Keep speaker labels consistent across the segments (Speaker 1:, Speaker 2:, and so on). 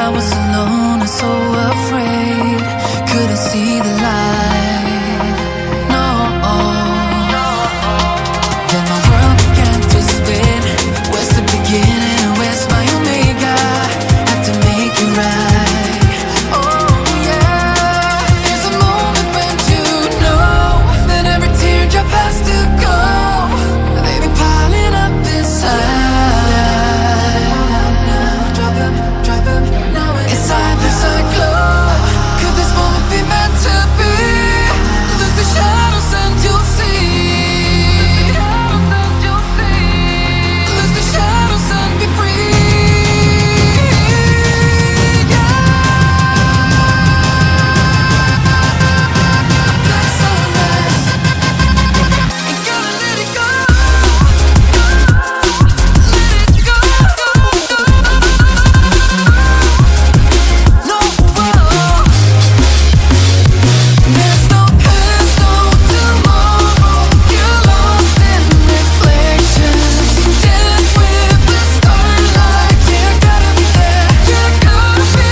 Speaker 1: I was alone and so afraid, couldn't see the light. No. Then my world began to spin. Where's the beginning and where's my omega? Had to make it right. Oh yeah. There's a moment when you know that every teardrop has to go. They be piling up inside. Inside there's a glow. Could this moment be meant to be? Lose the shadows and you'll see. Lose the shadows and be free. Black sunrise. Ain't gotta let it go. Let it go. No, there's no past, no tomorrow. You're lost in reflections. Dance with the starlight. You gotta be there. You gotta be.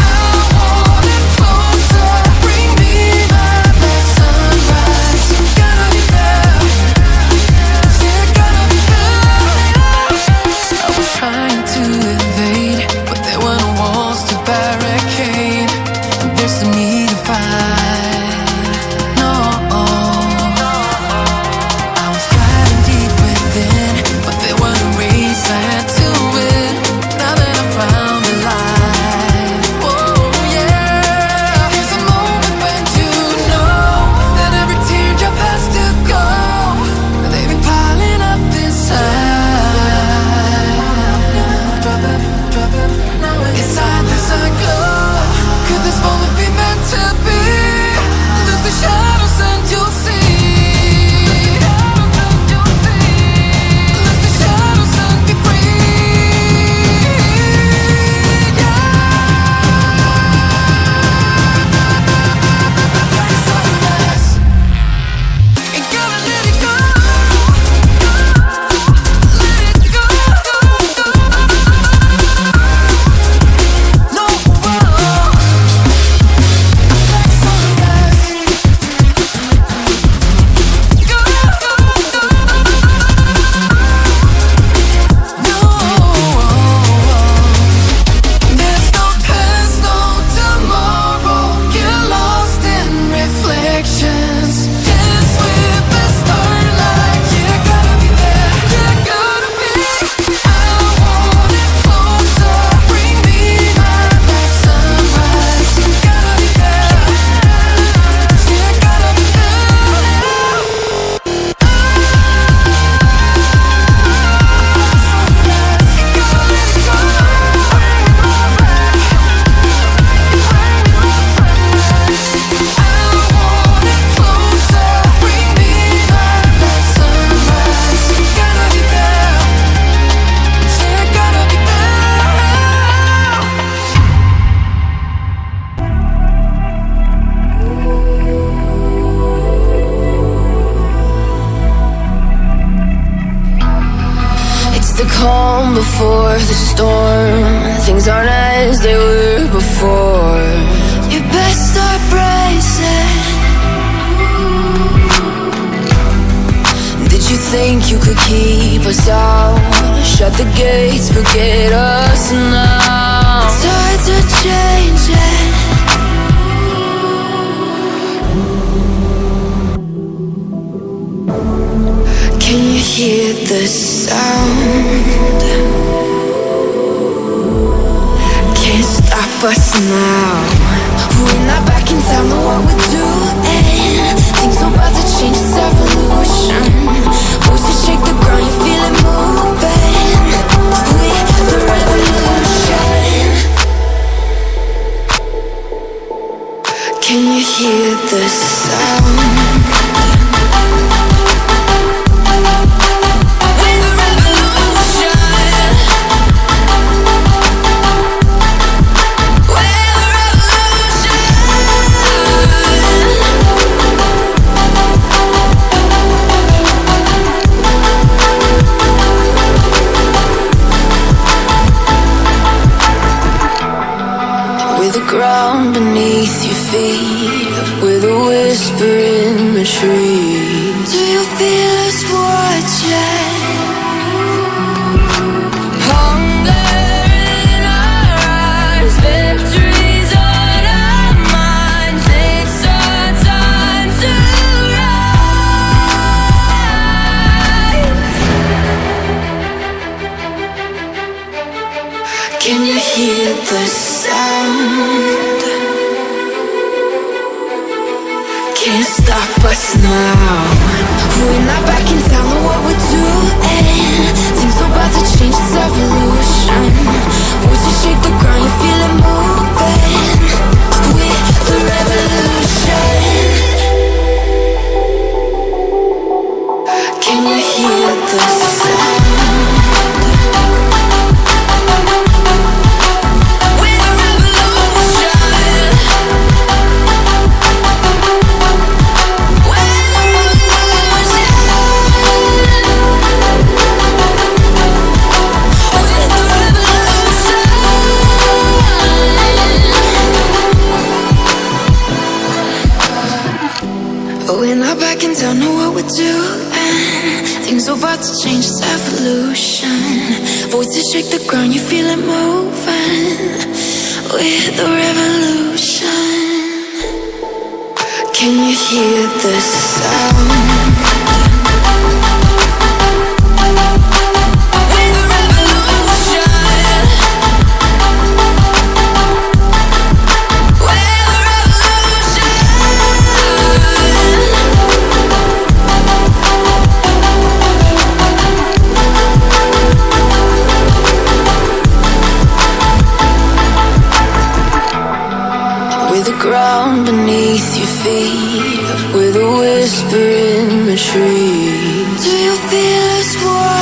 Speaker 1: I want it closer. Bring me my black sunrise. You gotta be there. You gotta be there. I was trying to invade, but there were no walls to barricade. And there's no need to fight. No. I was driving deep within, but there were no race I had to win. Now that I found the light. Oh yeah. There's a moment when you know that every teardrop has to go. They be piling up inside. Inside there's a glow. Could this moment be meant to be? Lose the shadows and you'll see. Lose the shadows and be free. Black sunrise. Ain't gotta let it go. Let it go. No. Black sunrise. There's no past, no tomorrow. You're lost in reflections. Dance with the starlight. You gotta be there. You gotta be. I want it closer. Bring me my black sunrise. You gotta be there. You gotta be there. It's the calm before the storm. Things aren't as they were before. You best start bracing. Did you think you could keep us out? Shut the gates, forget us now. The tides are changing. Can you hear the sound? Can't stop us now. We're not back in town, know what we're doing. Things are about to change, it's evolution. Voices shake the ground, you feel it moving. We're the revolution. Can you hear the sound? with the ground beneath your feet, with a whisper in the trees. Do you feel us watching? Hunger in our eyes, victories on our minds. It's our time to rise. Can you hear the sound? Can't stop us now. We're not back in town, know what we're doing. Things are about to change, it's evolution. Voices shake the ground, you feel it moving. We're the revolution. Can you hear the sound? We're not back in town, know what we're doing. Things are about to change, it's evolution. Voices shake the ground, you feel it moving. We're the revolution. Can you hear the sound? Ground beneath your feet, with a whisper in the trees. Do you feel us walking?